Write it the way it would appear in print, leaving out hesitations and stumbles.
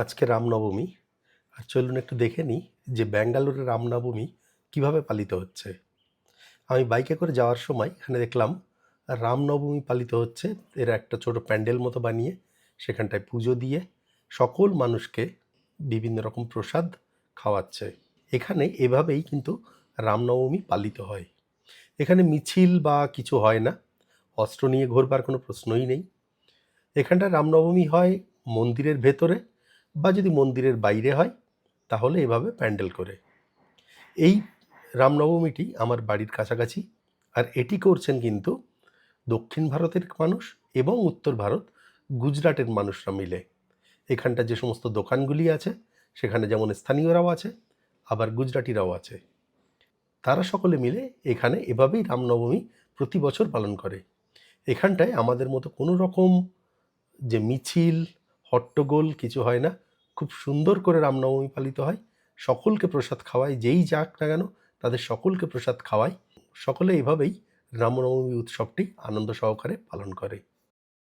আজকে রামনবমী। আর চলুন একটু দেখে নিই যে ব্যাঙ্গালোরে রামনবমী কিভাবে পালিত হচ্ছে। আমি বাইকে করে যাওয়ার সময় এখানে দেখলাম রামনবমী পালিত হচ্ছে। এরা একটা ছোট প্যান্ডেল মতো বানিয়ে সেখানটায় পুজো দিয়ে সকল মানুষকে বিভিন্ন রকম প্রসাদ খাওয়াচ্ছে। এখানে এভাবেই কিন্তু রামনবমী পালিত হয়। এখানে মিছিল বা কিছু হয় না, অস্ত্র নিয়ে ঘোরবার কোনো প্রশ্নই নেই। এখানটায় রামনবমী হয় মন্দিরের ভেতরে, বা যদি মন্দিরের বাইরে হয় তাহলে এভাবে প্যান্ডেল করে। এই রামনবমীটি আমার বাড়ির কাছাকাছি, আর এটি করছেন কিন্তু দক্ষিণ ভারতের মানুষ এবং উত্তর ভারত, গুজরাটের মানুষরা মিলে। এখানটা যে সমস্ত দোকানগুলি আছে সেখানে যেমন স্থানীয়রাও আছে, আবার গুজরাটিরাও আছে। তারা সকলে মিলে এখানে এভাবেই রামনবমী প্রতি বছর পালন করে। এখানটায় আমাদের মতো কোনো রকম যে মিছিল হট্টগোল কিছু হয় না, খুব সুন্দর করে রামনবমী পালিত হয়। সকলকে প্রসাদ খাওয়ায়, যেই যাক না কেন তাদের সকলকে প্রসাদ খাওয়ায়। সকলে এভাবেই রামনবমী উৎসবটি আনন্দ সহকারে পালন করে।